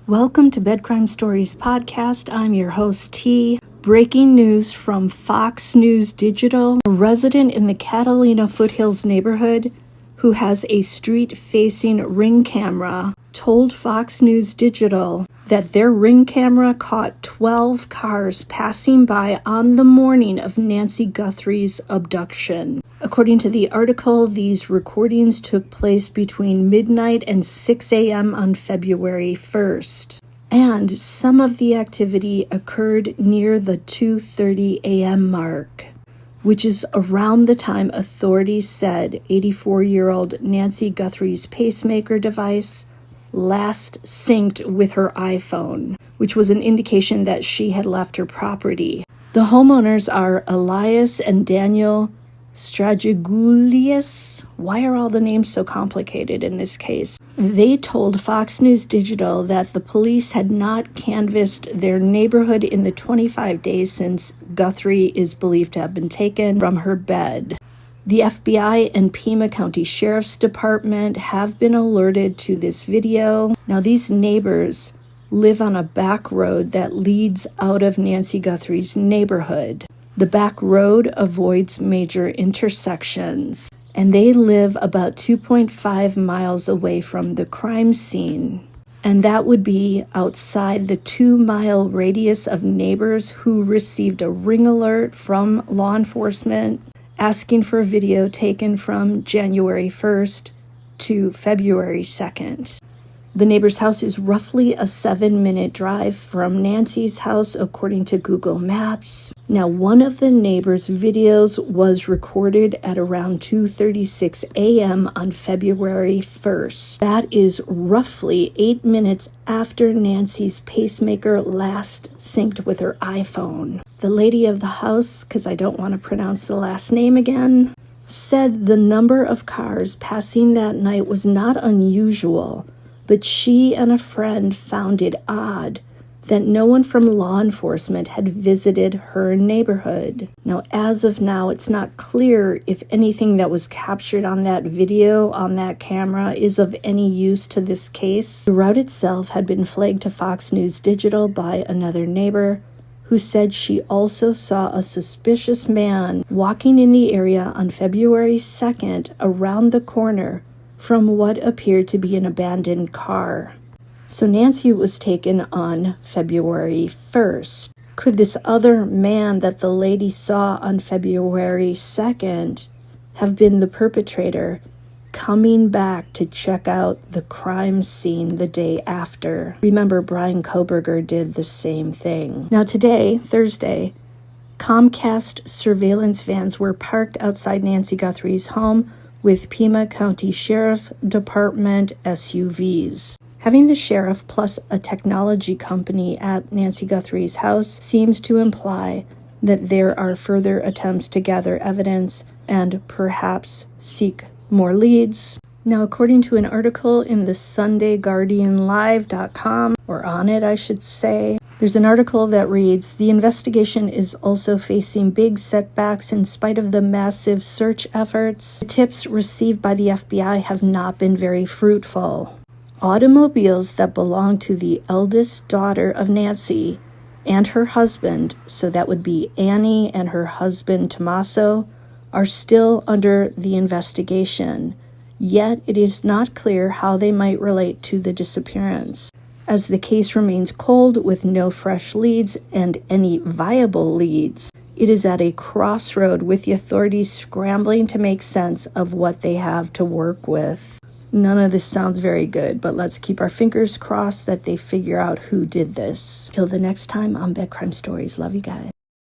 Welcome to Bed Crime Stories podcast. I'm your host, T. Breaking news from Fox News Digital. A resident in the Catalina Foothills neighborhood who has a street-facing Ring camera told Fox News Digital that their Ring camera caught 12 cars passing by on the morning of Nancy Guthrie's abduction. According to the article, these recordings took place between midnight and 6 a.m. on February 1st. And some of the activity occurred near the 2:30 a.m. mark, which is around the time authorities said 84-year-old Nancy Guthrie's pacemaker device last synced with her iPhone, which was an indication that she had left her property. The homeowners are Elias and Daniel Stragigulius. Why are all the names so complicated in this case? They told Fox News Digital that the police had not canvassed their neighborhood in the 25 days since Guthrie is believed to have been taken from her bed. The FBI and Pima County Sheriff's Department have been alerted to this video. Now, these neighbors live on a back road that leads out of Nancy Guthrie's neighborhood. The back road avoids major intersections, and they live about 2.5 miles away from the crime scene. And that would be outside the 2-mile radius of neighbors who received a ring alert from law enforcement asking for a video taken from January 1st to February 2nd. The neighbor's house is roughly a 7-minute drive from Nancy's house, according to Google Maps. Now, one of the neighbor's videos was recorded at around 2:36 a.m. on February 1st. That is roughly 8 minutes after Nancy's pacemaker last synced with her iPhone. The lady of the house, because I don't want to pronounce the last name again, said the number of cars passing that night was not unusual, but she and a friend found it odd that no one from law enforcement had visited her neighborhood. Now, as of now, it's not clear if anything that was captured on that video on that camera is of any use to this case. The route itself had been flagged to Fox News Digital by another neighbor who said she also saw a suspicious man walking in the area on February 2nd around the corner from what appeared to be an abandoned car. So Nancy was taken on February 1st. Could this other man that the lady saw on February 2nd have been the perpetrator coming back to check out the crime scene the day after? Remember, Brian Koberger did the same thing. Now today, Thursday, Comcast surveillance vans were parked outside Nancy Guthrie's home with Pima County Sheriff Department SUVs. Having the sheriff plus a technology company at Nancy Guthrie's house seems to imply that there are further attempts to gather evidence and perhaps seek more leads. Now, according to an article in the SundayGuardianLive.com, or on it, I should say, there's an article that reads, "The investigation is also facing big setbacks in spite of the massive search efforts. The tips received by the FBI have not been very fruitful. Automobiles that belong to the eldest daughter of Nancy and her husband, so that would be Annie and her husband Tommaso, are still under the investigation. Yet it is not clear how they might relate to the disappearance. As the case remains cold with no fresh leads and any viable leads, it is at a crossroad with the authorities scrambling to make sense of what they have to work with." None of this sounds very good, but let's keep our fingers crossed that they figure out who did this. Till the next time on Bed Crime Stories. Love you guys.